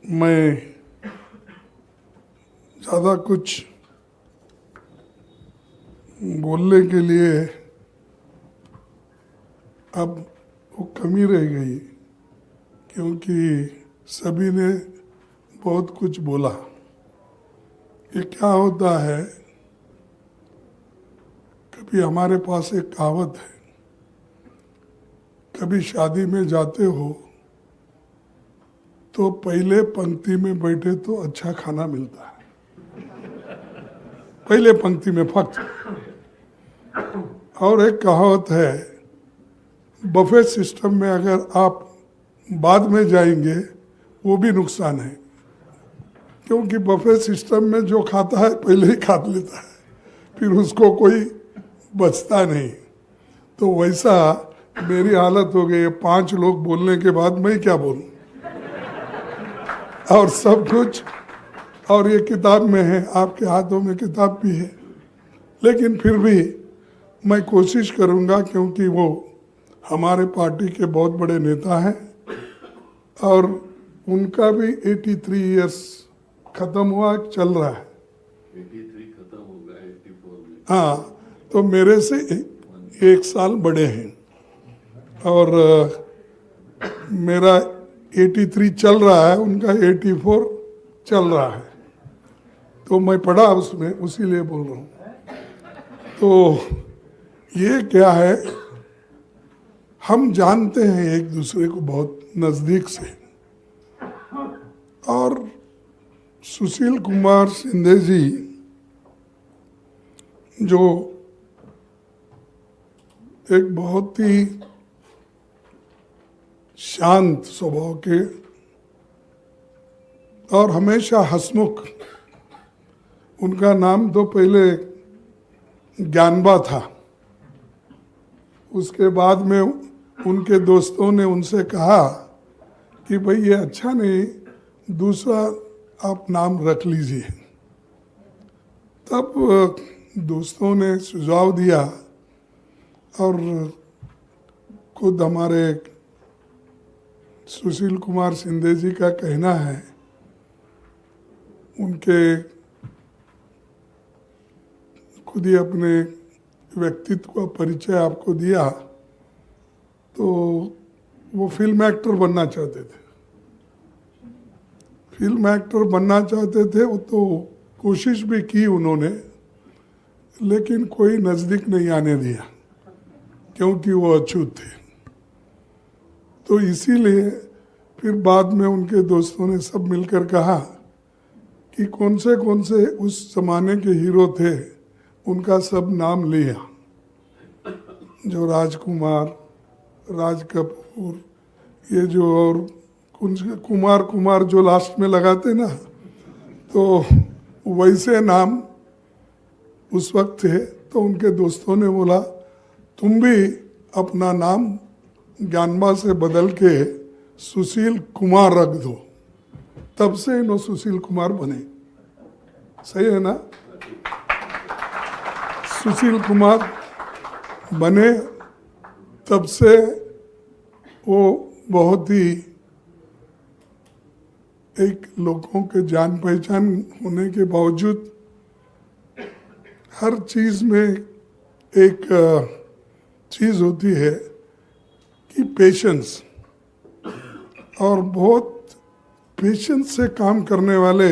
मैं ज़्यादा कुछ बोलने के लिए अब वो कमी रह गई, क्योंकि सभी ने बहुत कुछ बोला। ये क्या होता है, कभी हमारे पास एक कहावत है, कभी शादी में जाते हो तो पहले पंक्ति में बैठे तो अच्छा खाना मिलता है, पहले पंक्ति में फक्त। और एक कहावत है, बफे सिस्टम में अगर आप बाद में जाएंगे वो भी नुकसान है, क्योंकि बफे सिस्टम में जो खाता है पहले ही खा लेता है, फिर उसको कोई बचता नहीं। तो वैसा मेरी हालत हो गई है, 5 लोग बोलने के बाद मैं क्या बोलूं, और सब कुछ। और ये किताब में है, आपके हाथों में किताब भी है, लेकिन फिर भी मैं कोशिश करूंगा, क्योंकि वो हमारे पार्टी के बहुत बड़े नेता हैं और उनका भी 83 इयर्स खत्म हुआ, चल रहा है। 83 खत्म होगा 84 में। हाँ, तो मेरे से 1 साल बड़े हैं और मेरा 83 चल रहा है, उनका 84 चल रहा है। तो मैं पढ़ा उसमें, उसीलिए बोल रहा हूँ। तो ये क्या है, हम जानते हैं एक दूसरे को बहुत नज़दीक से, और सुशील कुमार शिंदे जी जो एक बहुत ही शांत स्वभाव के और हमेशा हंसमुख, उनका नाम तो पहले ज्ञानबा था, उसके बाद में उनके दोस्तों ने उनसे कहा कि भाई ये अच्छा नहीं, दूसरा आप नाम रख लीजिए। तब दोस्तों ने सुझाव दिया और खुद हमारे सुशील कुमार शिंदे जी का कहना है, उनके खुद ही अपने व्यक्तित्व का परिचय आपको दिया, तो वो फिल्म एक्टर बनना चाहते थे। फिल्म एक्टर बनना चाहते थे, वो तो कोशिश भी की उन्होंने, लेकिन कोई नज़दीक नहीं आने दिया, क्योंकि वो अछूत थे। तो इसीलिए फिर बाद में उनके दोस्तों ने सब मिलकर कहा कि कौन से उस जमाने के हीरो थे, उनका सब नाम लिया, जो राजकुमार, राज कपूर, ये जो और कुमार जो लास्ट में लगाते ना, तो वैसे नाम उस वक्त थे। तो उनके दोस्तों ने बोला तुम भी अपना नाम ज्ञानबा से बदल के सुशील कुमार रख दो, तब से इन्हों सुशील कुमार बने। सही है ना? सुशील कुमार बने, तब से वो बहुत ही एक लोगों के जान पहचान होने के बावजूद हर चीज़ में एक चीज़ होती है कि पेशेंस, और बहुत पेशेंस से काम करने वाले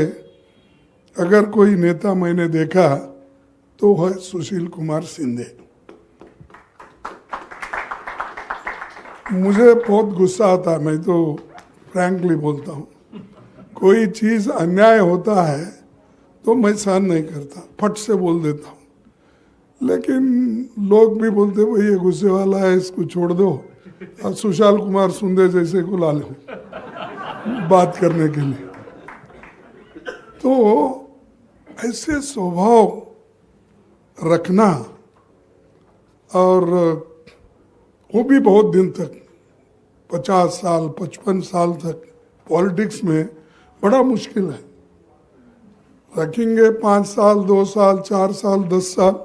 अगर कोई नेता मैंने देखा तो है सुशील कुमार शिंदे। मुझे बहुत गुस्सा आता है, मैं तो फ्रैंकली बोलता हूँ, कोई चीज़ अन्याय होता है तो मैं सहन नहीं करता, फट से बोल देता हूँ। लेकिन लोग भी बोलते भाई ये गुस्से वाला है, इसको छोड़ दो, और सुशील कुमार शिंदे जैसे को ला लो बात करने के लिए। तो ऐसे स्वभाव रखना, और वो भी बहुत दिन तक, 50 साल 55 साल तक पॉलिटिक्स में, बड़ा मुश्किल है। रखेंगे 5 साल 2 साल 4 साल 10 साल,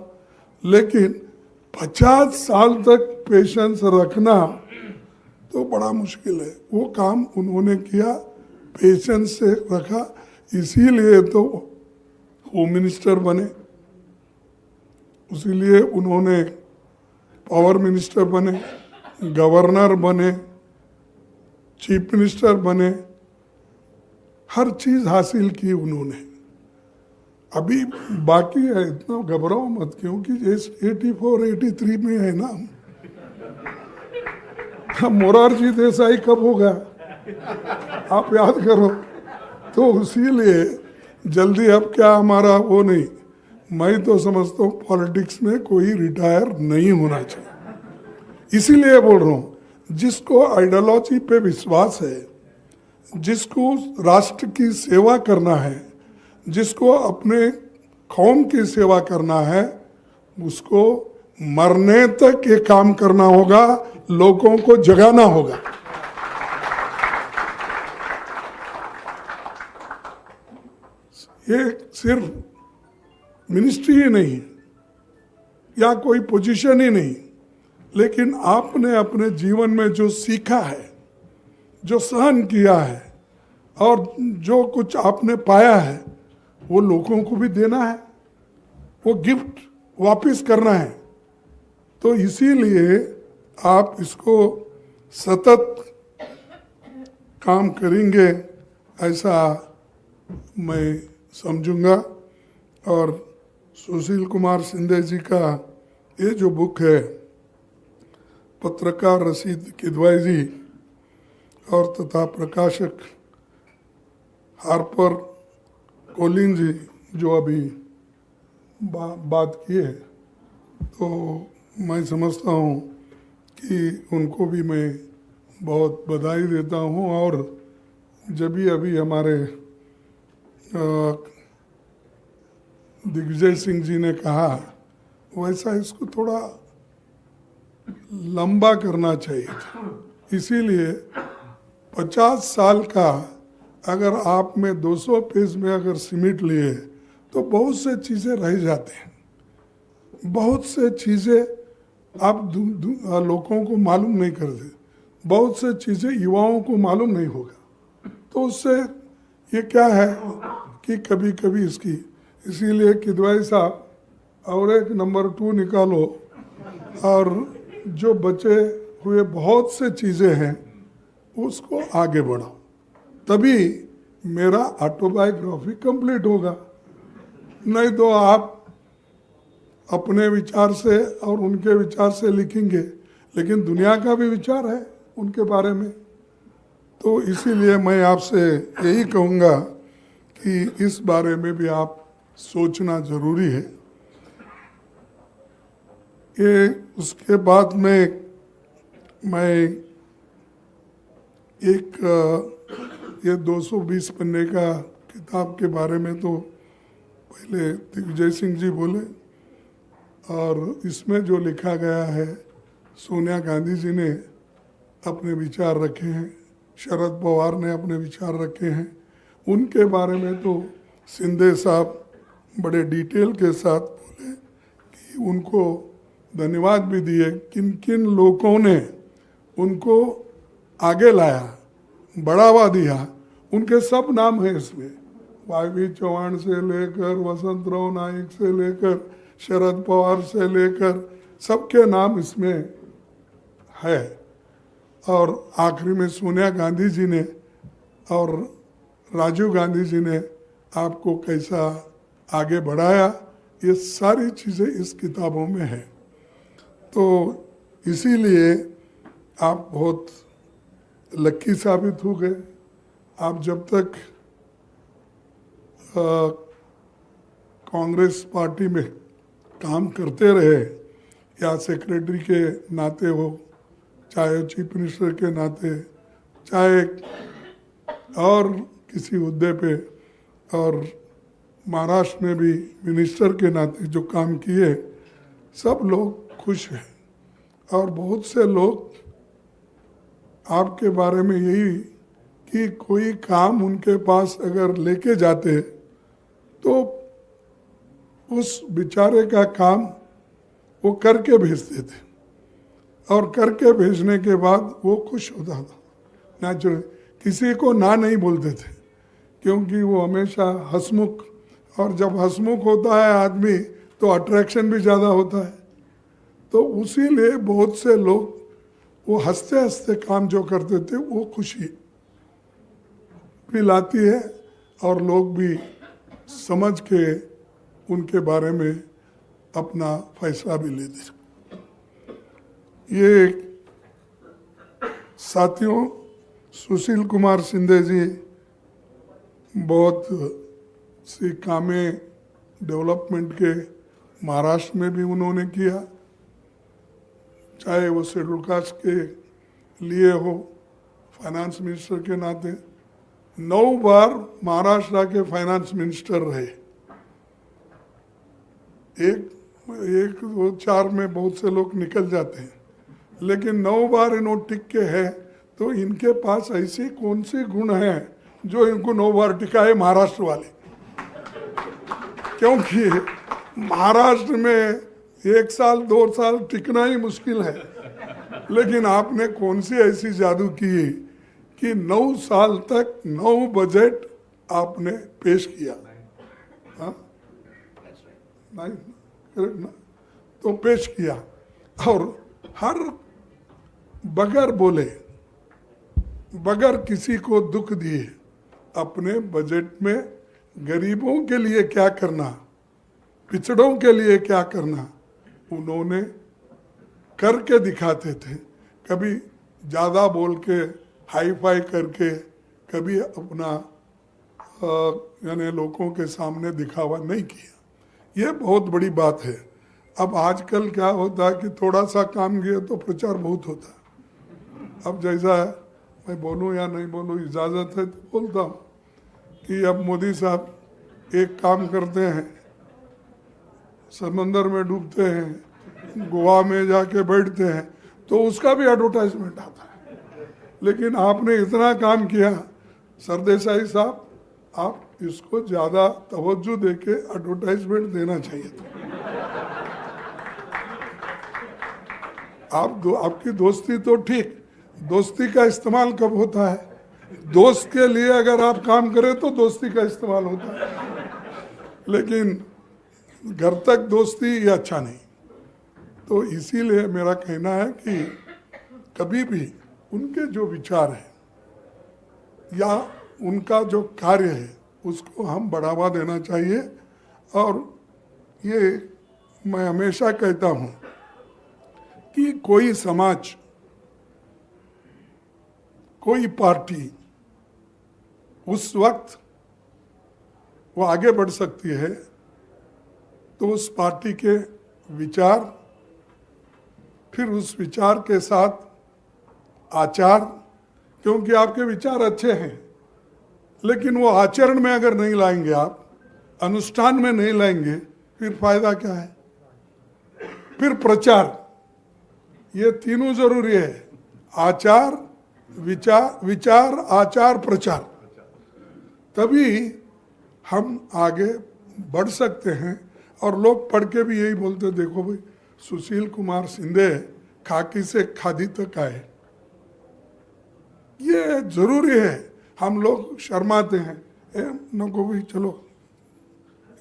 लेकिन 50 साल तक पेशेंस रखना तो बड़ा मुश्किल है। वो काम उन्होंने किया पेशेंस से रखा, इसीलिए तो होम मिनिस्टर बने, इसीलिए उन्होंने पावर मिनिस्टर बने, गवर्नर बने, चीफ मिनिस्टर बने, हर चीज हासिल की उन्होंने। अभी बाकी है, इतना घबराओ मत, क्योंकि 84 83 में है ना। मोरारजी देसाई कब होगा आप याद करो। तो इसीलिए जल्दी अब क्या हमारा वो नहीं, मैं तो समझता हूँ पॉलिटिक्स में कोई रिटायर नहीं होना चाहिए। इसीलिए बोल रहा हूँ, जिसको आइडियोलॉजी पे विश्वास है, जिसको राष्ट्र की सेवा करना है, जिसको अपने कौम की सेवा करना है, उसको मरने तक ये काम करना होगा, लोगों को जगाना होगा। ये सिर्फ मिनिस्ट्री ही नहीं या कोई पोजीशन ही नहीं, लेकिन आपने अपने जीवन में जो सीखा है, जो सहन किया है और जो कुछ आपने पाया है, वो लोगों को भी देना है, वो गिफ्ट वापस करना है। तो इसीलिए आप इसको सतत काम करेंगे ऐसा मैं समझूंगा। और सुशील कुमार शिंदे जी का ये जो बुक है, पत्रकार रशीद किदवाई जी और तथा प्रकाशक हार्पर कोलिन जी जो अभी बात की है, तो मैं समझता हूँ कि उनको भी मैं बहुत बधाई देता हूँ। और जब भी अभी हमारे दिग्विजय सिंह जी ने कहा, वैसा इसको थोड़ा लंबा करना चाहिए था। इसीलिए 50 साल का अगर आप में 200 पेज में अगर सिमट लिए तो बहुत से चीज़ें रह जाते हैं, बहुत से चीज़ें आप लोगों को मालूम नहीं करते, बहुत से चीज़ें युवाओं को मालूम नहीं होगा। तो उससे ये क्या है कि कभी कभी इसकी, इसीलिए किदवाई साहब और एक नंबर 2 निकालो और जो बचे हुए बहुत से चीज़ें हैं उसको आगे बढ़ाओ, तभी मेरा ऑटोबायोग्राफी कंप्लीट होगा। नहीं तो आप अपने विचार से और उनके विचार से लिखेंगे, लेकिन दुनिया का भी विचार है उनके बारे में। तो इसीलिए मैं आपसे यही कहूँगा कि इस बारे में भी आप सोचना ज़रूरी है। ये उसके बाद में मैं एक ये 220 पन्ने का किताब के बारे में तो पहले दिग्विजय सिंह जी बोले, और इसमें जो लिखा गया है सोनिया गांधी जी ने अपने विचार रखे हैं, शरद पवार ने अपने विचार रखे हैं, उनके बारे में तो शिंदे साहब बड़े डिटेल के साथ बोले कि उनको धन्यवाद भी दिए, किन किन लोगों ने उनको आगे लाया, बढ़ावा दिया, उनके सब नाम है इसमें। वाई चौहान से लेकर वसंतराव नाइक से लेकर शरद पवार से लेकर सबके नाम इसमें है। और आखिरी में सोनिया गांधी जी ने और राजीव गांधी जी ने आपको कैसा आगे बढ़ाया, ये सारी चीज़ें इस किताबों में है। तो इसीलिए आप बहुत लक्की साबित हो गए। आप जब तक कांग्रेस पार्टी में काम करते रहे, या सेक्रेटरी के नाते हो, चाहे चीफ मिनिस्टर के नाते, चाहे और किसी हुद्दे पे, और महाराष्ट्र में भी मिनिस्टर के नाते जो काम किए, सब लोग खुश हैं। और बहुत से लोग आपके बारे में यही कि कोई काम उनके पास अगर लेके जाते तो उस बेचारे का काम वो करके भेजते थे, और करके भेजने के बाद वो खुश होता था नेचुरल, किसी को ना नहीं बोलते थे, क्योंकि वो हमेशा हंसमुख, और जब हंसमुख होता है आदमी तो अट्रैक्शन भी ज़्यादा होता है। तो उसीलिए बहुत से लोग वो हंसते हंसते काम जो करते थे वो खुशी भी लाती है, और लोग भी समझ के उनके बारे में अपना फैसला भी लेते। ये साथियों, सुशील कुमार शिंदे जी बहुत सी कामें डेवलपमेंट के महाराष्ट्र में भी उन्होंने किया, चाहे वो शेड्यूल कास्ट के लिए हो, फाइनेंस मिनिस्टर के नाते 9 बार महाराष्ट्र के फाइनेंस मिनिस्टर रहे। एक 2 4 में बहुत से लोग निकल जाते हैं, लेकिन 9 बार इन्होंने टिक के है, तो इनके पास ऐसी कौन सी गुण है जो इनको 9 बार टिकाए महाराष्ट्र वाले। क्योंकि महाराष्ट्र में 1 साल 2 साल टिकना ही मुश्किल है, लेकिन आपने कौन सी ऐसी जादू की कि 9 साल तक 9 बजट आपने पेश किया। हाँ, नहीं करेक्ट ना, तो पेश किया, और हर बगैर बोले, बगैर किसी को दुख दिए, अपने बजट में गरीबों के लिए क्या करना, पिछड़ों के लिए क्या करना, उन्होंने करके दिखाते थे। कभी ज़्यादा बोल के हाई फाई करके, कभी अपना यानी लोगों के सामने दिखावा नहीं किया। ये बहुत बड़ी बात है। अब आजकल क्या होता है कि थोड़ा सा काम किया तो प्रचार बहुत होता है। अब जैसा मैं बोलूँ या नहीं बोलूँ, इजाज़त है तो बोलता हूँ कि अब मोदी साहब एक काम करते हैं, समंदर में डूबते हैं, गोवा में जाके बैठते हैं, तो उसका भी एडवर्टाइजमेंट आता है। लेकिन आपने इतना काम किया सरदेसाई साहब, आप इसको ज़्यादा तवज्जो देके एडवर्टाइजमेंट देना चाहिए था। आपकी दोस्ती तो ठीक, दोस्ती का इस्तेमाल कब होता है? दोस्त के लिए अगर आप काम करें तो दोस्ती का इस्तेमाल होता है, लेकिन घर तक दोस्ती ये अच्छा नहीं। तो इसीलिए मेरा कहना है कि कभी भी उनके जो विचार हैं या उनका जो कार्य है उसको हम बढ़ावा देना चाहिए। और ये मैं हमेशा कहता हूँ कि कोई समाज, कोई पार्टी उस वक्त वो आगे बढ़ सकती है तो उस पार्टी के विचार, फिर उस विचार के साथ आचार, क्योंकि आपके विचार अच्छे हैं लेकिन वो आचरण में अगर नहीं लाएंगे, आप अनुष्ठान में नहीं लाएंगे, फिर फायदा क्या है? फिर प्रचार, ये तीनों जरूरी है। आचार, विचार, आचार, प्रचार, तभी हम आगे बढ़ सकते हैं। और लोग पढ़ के भी यही बोलते, देखो भाई सुशील कुमार शिंदे खाकी से खादी तक आए। ये जरूरी है। हम लोग शर्माते हैं, नको भाई चलो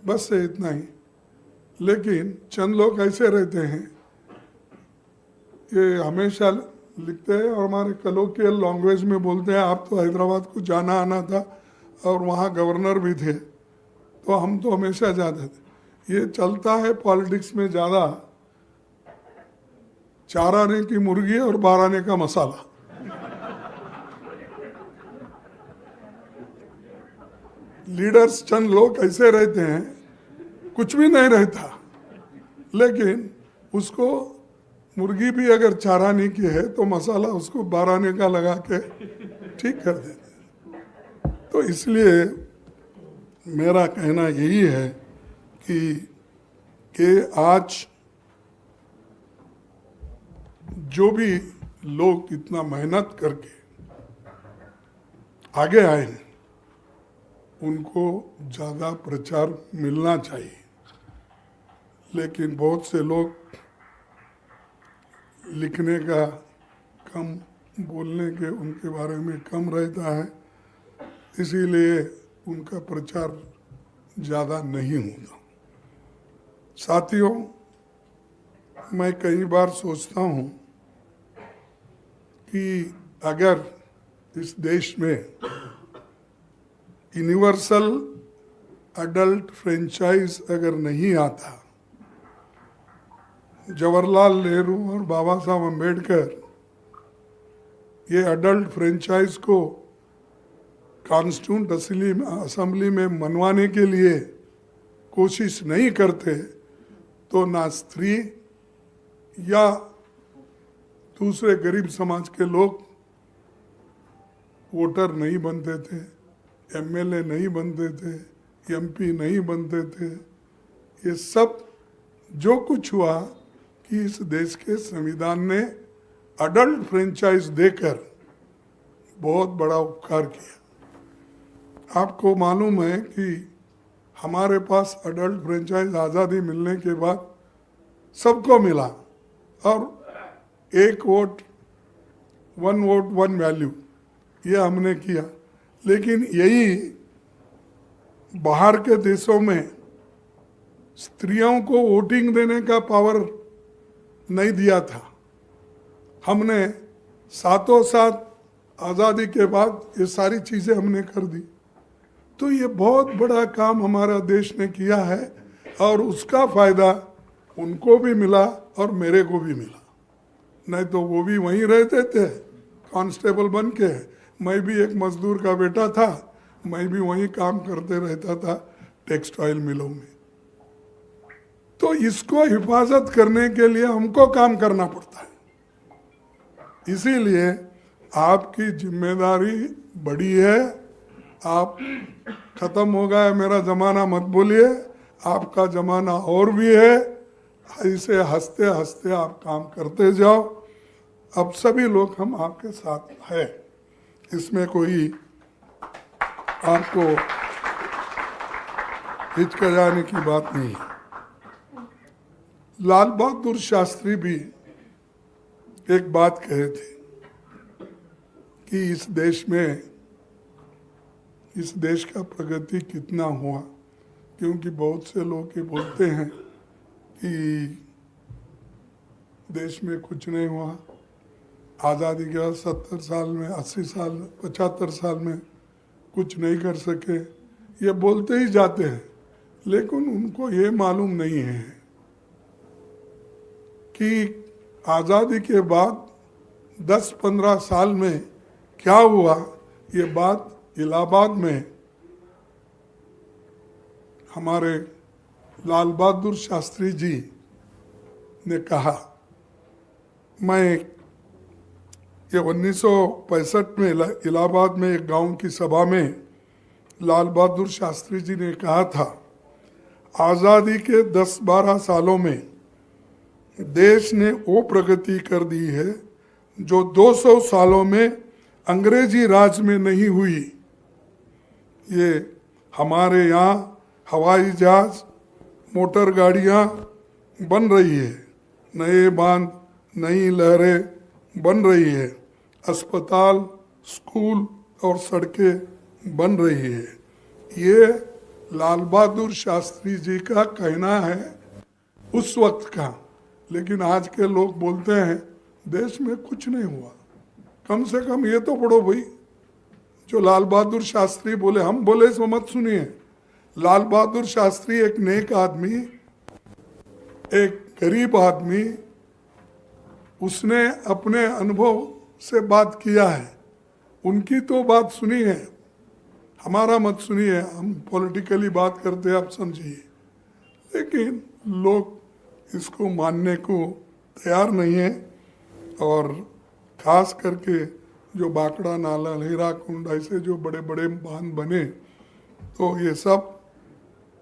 बस से इतना ही। लेकिन चंद लोग ऐसे रहते हैं, ये हमेशा लिखते हैं और हमारे कलोकियल लैंग्वेज में बोलते हैं, आप तो हैदराबाद को जाना आना था और वहाँ गवर्नर भी थे, तो हम तो हमेशा जाते थे। ये चलता है पॉलिटिक्स में ज़्यादा, 4 आने की मुर्गी और 12 आने का मसाला। लीडर्स चंद लोग ऐसे रहते हैं, कुछ भी नहीं रहता, लेकिन उसको मुर्गी भी अगर 4 आने की है तो मसाला उसको 12 आने का लगा के ठीक कर देते हैं। तो इसलिए मेरा कहना यही है कि आज जो भी लोग इतना मेहनत करके आगे आए हैं उनको ज़्यादा प्रचार मिलना चाहिए। लेकिन बहुत से लोग लिखने का कम बोलने के उनके बारे में कम रहता है, इसीलिए उनका प्रचार ज़्यादा नहीं होता। साथियों, मैं कई बार सोचता हूँ कि अगर इस देश में यूनिवर्सल अडल्ट फ्रेंचाइज अगर नहीं आता, जवाहरलाल नेहरू और बाबा साहब अम्बेडकर ये अडल्ट फ्रेंचाइज को कॉन्स्टिट्यूंट असेंबली में मनवाने के लिए कोशिश नहीं करते तो ना स्त्री या दूसरे गरीब समाज के लोग वोटर नहीं बनते थे, एमएलए नहीं बनते थे, एमपी नहीं बनते थे। ये सब जो कुछ हुआ कि इस देश के संविधान ने अडल्ट फ्रेंचाइज देकर बहुत बड़ा उपकार किया। आपको मालूम है कि हमारे पास अडल्ट फ्रेंचाइज आज़ादी मिलने के बाद सबको मिला और एक वोट वन वैल्यू ये हमने किया। लेकिन यही बाहर के देशों में स्त्रियों को वोटिंग देने का पावर नहीं दिया था। हमने साथों साथ आज़ादी के बाद ये सारी चीज़ें हमने कर दी। तो ये बहुत बड़ा काम हमारा देश ने किया है और उसका फ़ायदा उनको भी मिला और मेरे को भी मिला। नहीं तो वो भी वहीं रहते थे कांस्टेबल बन के, मैं भी एक मजदूर का बेटा था, मैं भी वहीं काम करते रहता था टेक्सटाइल मिलों में। तो इसको हिफाजत करने के लिए हमको काम करना पड़ता है। इसीलिए आपकी जिम्मेदारी बड़ी है। आप खत्म हो गया मेरा ज़माना मत बोलिए, आपका ज़माना और भी है। ऐसे हंसते हंसते आप काम करते जाओ। अब सभी लोग हम आपके साथ हैं, इसमें कोई आपको हिचकिचाने की बात नहीं है। लाल बहादुर शास्त्री भी एक बात कहे थे कि इस देश का प्रगति कितना हुआ, क्योंकि बहुत से लोग ये बोलते हैं कि देश में कुछ नहीं हुआ, आज़ादी के बाद 70 साल में 80 साल 75 साल में कुछ नहीं कर सके, ये बोलते ही जाते हैं। लेकिन उनको ये मालूम नहीं है कि आज़ादी के बाद 10-15 साल में क्या हुआ। ये बात इलाहाबाद में हमारे लाल बहादुर शास्त्री जी ने कहा। मैं ये 1965 में इलाहाबाद में एक गांव की सभा में लाल बहादुर शास्त्री जी ने कहा था, आज़ादी के 10-12 सालों में देश ने वो प्रगति कर दी है जो 200 सालों में अंग्रेजी राज में नहीं हुई। ये हमारे यहाँ हवाई जहाज, मोटर गाड़ियाँ बन रही है, नए बांध, नई लहरें बन रही है, अस्पताल, स्कूल और सड़कें बन रही है। ये लाल बहादुर शास्त्री जी का कहना है उस वक्त का। लेकिन आज के लोग बोलते हैं देश में कुछ नहीं हुआ। कम से कम ये तो पढ़ो भाई, जो लाल बहादुर शास्त्री बोले, हम बोले सो मत सुनिए। लाल बहादुर शास्त्री एक नेक आदमी, एक गरीब आदमी, उसने अपने अनुभव से बात किया है, उनकी तो बात सुनी है, हमारा मत सुनिए। हम पॉलिटिकली बात करते हैं, आप समझिए। लेकिन लोग इसको मानने को तैयार नहीं है। और खास करके जो बाकड़ा नाला, हीरा कुंड, ऐसे जो बड़े बड़े बांध बने, तो ये सब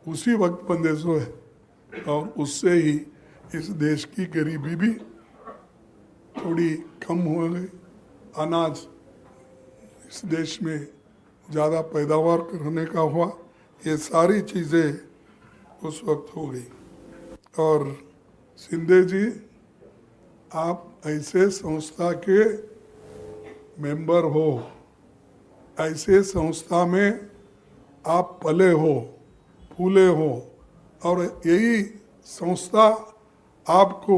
उसी वक्त बंदे सो है। और उससे ही इस देश की गरीबी भी थोड़ी कम हो गई। अनाज इस देश में ज़्यादा पैदावार करने का हुआ। ये सारी चीज़ें उस वक्त हो गई। और शिंदे जी, आप ऐसे संस्था के मेंबर हो, ऐसे संस्था में आप पले हो, फूले हो, और यही संस्था आपको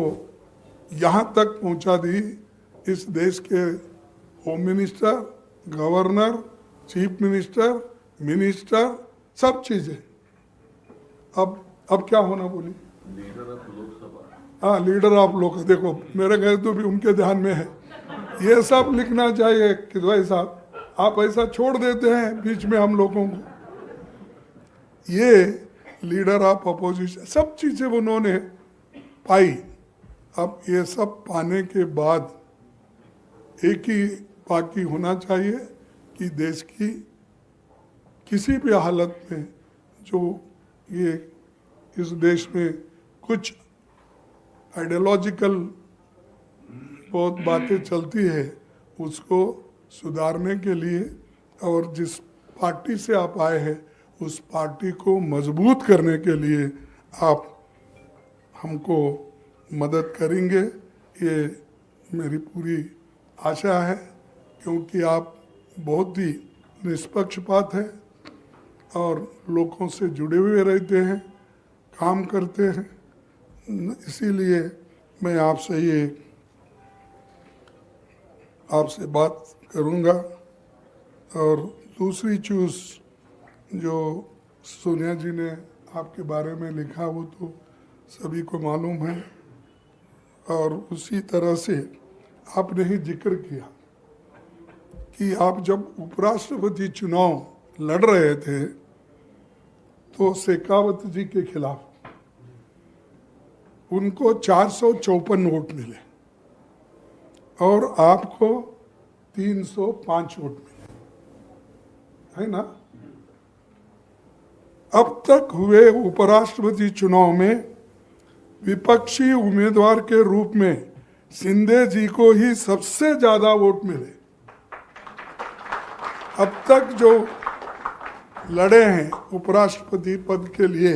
यहाँ तक पहुँचा दी। इस देश के home minister, governor, chief minister, minister, सब चीज़ें। अब क्या होना बोली? Leader of Lok Sabha. हाँ, लीडर ऑफ लोग। देखो मेरे घर तो भी उनके ध्यान में है। ये सब लिखना चाहिए कि भाई साहब आप ऐसा छोड़ देते हैं बीच में हम लोगों को। ये लीडर ऑफ अपोजिशन, सब चीज़ें उन्होंने पाई। अब ये सब पाने के बाद एक ही बाकी होना चाहिए कि देश की किसी भी हालत में जो ये इस देश में कुछ आइडियोलॉजिकल बहुत बातें चलती है उसको सुधारने के लिए, और जिस पार्टी से आप आए हैं उस पार्टी को मजबूत करने के लिए आप हमको मदद करेंगे, ये मेरी पूरी आशा है। क्योंकि आप बहुत ही निष्पक्षपात हैं और लोगों से जुड़े हुए रहते हैं, काम करते हैं। इसीलिए मैं आपसे बात करूंगा। और दूसरी चीज़ जो सोनिया जी ने आपके बारे में लिखा वो तो सभी को मालूम है, और उसी तरह से आपने ही जिक्र किया कि आप जब उपराष्ट्रपति चुनाव लड़ रहे थे तो शेखावत जी के खिलाफ उनको 454 वोट मिले और आपको 305 वोट मिले, है ना? अब तक हुए उपराष्ट्रपति चुनाव में विपक्षी उम्मीदवार के रूप में शिंदे जी को ही सबसे ज्यादा वोट मिले। अब तक जो लड़े हैं उपराष्ट्रपति पद के लिए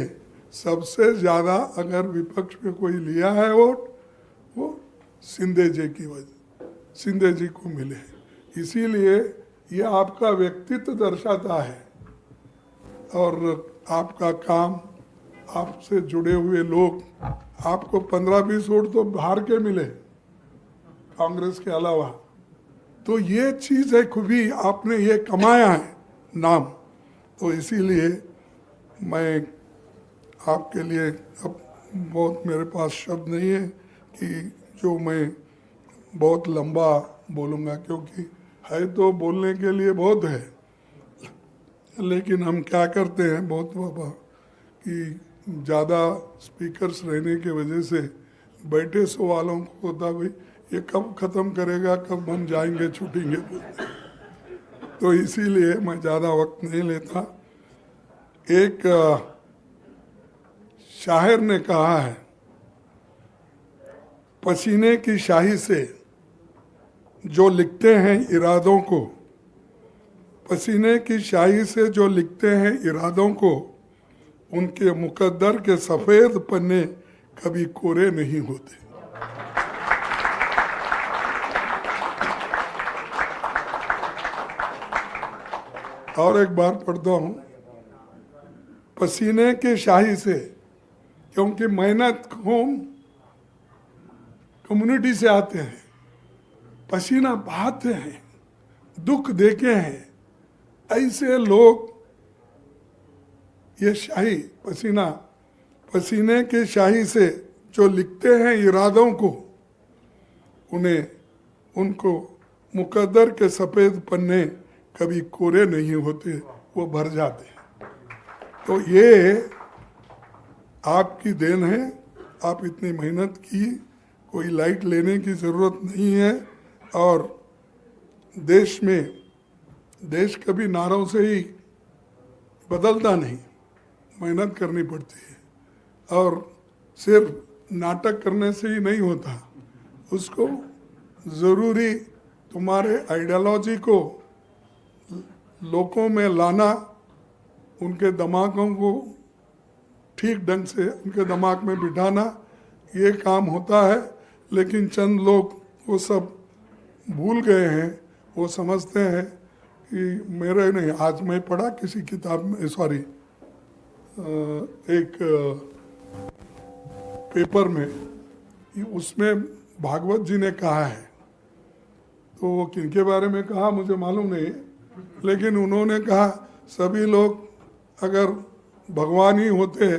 सबसे ज्यादा अगर विपक्ष में कोई लिया है वोट वो शिंदे जी की वजह, शिंदे जी को मिले। इसीलिए ये आपका व्यक्तित्व दर्शाता है और आपका काम, आपसे जुड़े हुए लोग। आपको 15-20 वोट तो बाहर के मिले कांग्रेस के अलावा, तो ये चीज़ है खूबी आपने ये कमाया है नाम। तो इसीलिए मैं आपके लिए अब बहुत मेरे पास शब्द नहीं है कि जो मैं बहुत लंबा बोलूँगा, क्योंकि है तो बोलने के लिए बहुत है, लेकिन हम क्या करते हैं बहुत बाबा कि ज़्यादा स्पीकर्स रहने के वजह से बैठे सवालों को होता भाई ये कब ख़त्म करेगा, कब हम जाएंगे छूटेंगे। तो इसीलिए मैं ज़्यादा वक्त नहीं लेता। एक शायर ने कहा है, पसीने की शाही से जो लिखते हैं इरादों को, पसीने की शाही से जो लिखते हैं इरादों को, उनके मुकद्दर के सफ़ेद पन्ने कभी कोरे नहीं होते। और एक बार पढ़ता हूँ, पसीने के शाही से, क्योंकि मेहनत हम कम्युनिटी से आते हैं, पसीना बहाते हैं, दुख देखे हैं, ऐसे लोग ये शाही पसीने के शाही से जो लिखते हैं इरादों को, उनको मुकद्दर के सफ़ेद पन्ने कभी कोरे नहीं होते, वो भर जाते हैं। तो ये आपकी देन है, आप इतनी मेहनत की, कोई लाइट लेने की ज़रूरत नहीं है। और देश कभी नारों से ही बदलता नहीं, मेहनत करनी पड़ती है। और सिर्फ नाटक करने से ही नहीं होता, उसको ज़रूरी तुम्हारे आइडियोलॉजी को लोगों में लाना, उनके दिमागों को ठीक ढंग से उनके दिमाग में बिठाना, ये काम होता है। लेकिन चंद लोग वो सब भूल गए हैं वो समझते हैं कि मेरे नहीं, आज मैं पढ़ा किसी किताब में, सॉरी एक पेपर में, उसमें भागवत जी ने कहा है, तो वो किनके बारे में कहा मुझे मालूम नहीं, लेकिन उन्होंने कहा सभी लोग अगर भगवान ही होते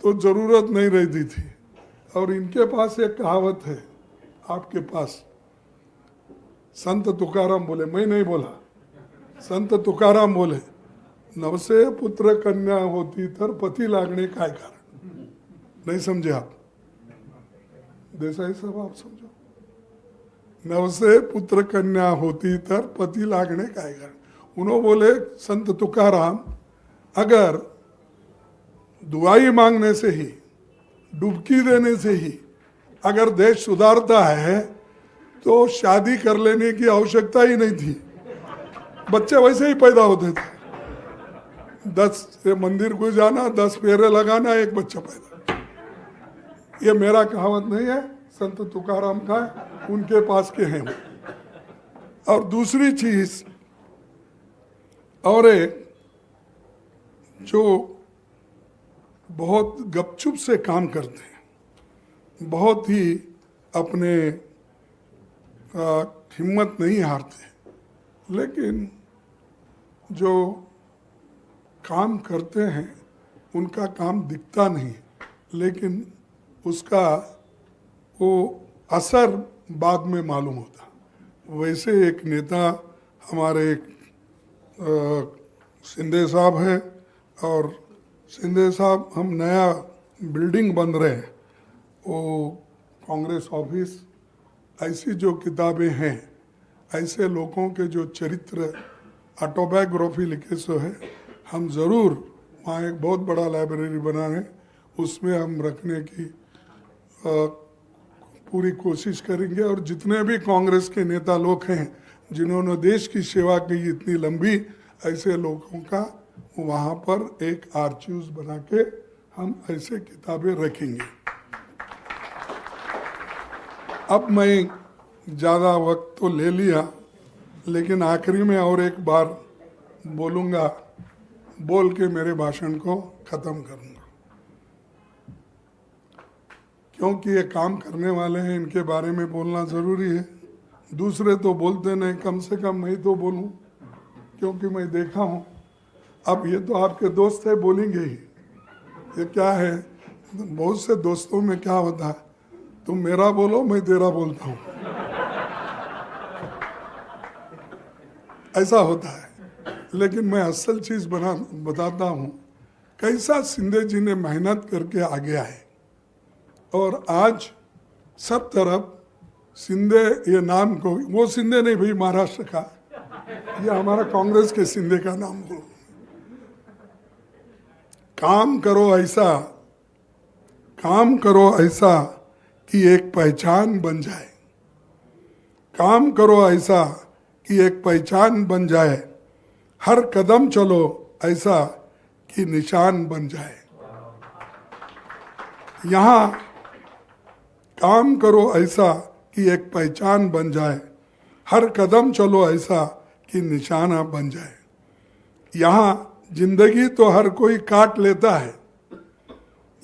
तो जरूरत नहीं रहती थी। और इनके पास एक कहावत है, आपके पास, संत तुकाराम बोले, मैं नहीं बोला, संत तुकाराम बोले, नवसे पुत्र कन्या होती तर पति लागणे काय कारण। नहीं समझे आप देसाई साहब, आप समझो, नवसे पुत्र कन्या होती तर पति लागणे काय कारण। उन्होंने बोले संत तुकाराम, अगर दुआई मांगने से ही, डुबकी देने से ही अगर देश सुधारता है तो शादी कर लेने की आवश्यकता ही नहीं थी, बच्चे वैसे ही पैदा होते थे। 10 मंदिर को जाना, 10 फेरे लगाना, एक बच्चा पैदा। ये मेरा कहावत नहीं है, संत तुकाराम का, उनके पास के हैं। और दूसरी चीज, और एक जो बहुत गपचुप से काम करते हैं, बहुत ही अपने हिम्मत नहीं हारते, लेकिन जो काम करते हैं उनका काम दिखता नहीं, लेकिन उसका वो असर बाद में मालूम होता। वैसे एक नेता हमारे शिंदे साहब हैं, और शिंदे साहब, हम नया बिल्डिंग बन रहे हैं, वो कांग्रेस ऑफिस, ऐसी जो किताबें हैं, ऐसे लोगों के जो चरित्र ऑटोबायोग्राफी लिखे सो है, हम ज़रूर वहाँ एक बहुत बड़ा लाइब्रेरी बना है, उसमें हम रखने की पूरी कोशिश करेंगे। और जितने भी कांग्रेस के नेता लोग हैं जिन्होंने देश की सेवा की इतनी लंबी, ऐसे लोगों का वहाँ पर एक आर्चीव्स बना के हम ऐसे किताबें रखेंगे। अब मैं ज़्यादा वक्त तो ले लिया, लेकिन आखिरी में और एक बार बोलूँगा, बोल के मेरे भाषण को ख़त्म करूँगा, क्योंकि ये काम करने वाले हैं, इनके बारे में बोलना ज़रूरी है। दूसरे तो बोलते नहीं, कम से कम मैं तो बोलूँ, क्योंकि मैं देखा हूँ। अब ये तो आपके दोस्त है, बोलेंगे ही। ये क्या है, बहुत से दोस्तों में क्या होता है, तुम मेरा बोलो मैं तेरा बोलता हूँ, ऐसा होता है। लेकिन मैं असल चीज बताता हूँ, कैसा शिंदे जी ने मेहनत करके आगे आए, और आज सब तरफ शिंदे ये नाम को, वो शिंदे नहीं भाई महाराष्ट्र का, ये हमारा कांग्रेस के शिंदे का नाम बोलो। काम करो ऐसा कि एक पहचान बन जाए, काम करो ऐसा कि एक पहचान बन जाए, हर कदम चलो ऐसा कि निशान बन जाए। यहाँ काम करो ऐसा कि एक पहचान बन जाए, हर कदम चलो ऐसा कि निशाना बन जाए। यहाँ जिंदगी तो हर कोई काट लेता है,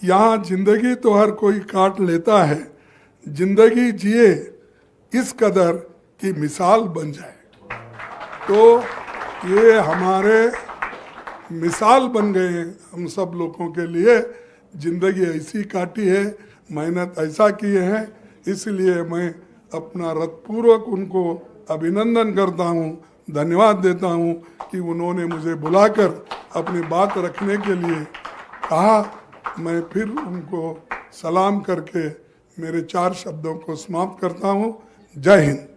यहाँ जिंदगी तो हर कोई काट लेता है, जिंदगी जिए इस कदर की मिसाल बन जाए। तो ये हमारे मिसाल बन गए हैं हम सब लोगों के लिए। जिंदगी ऐसी काटी है, मेहनत ऐसा किए हैं, इसलिए मैं अपना हृदयपूर्वक उनको अभिनंदन करता हूँ, धन्यवाद देता हूँ कि उन्होंने मुझे बुलाकर अपनी बात रखने के लिए कहा। मैं फिर उनको सलाम करके मेरे 4 शब्दों को समाप्त करता हूँ। जय हिंद।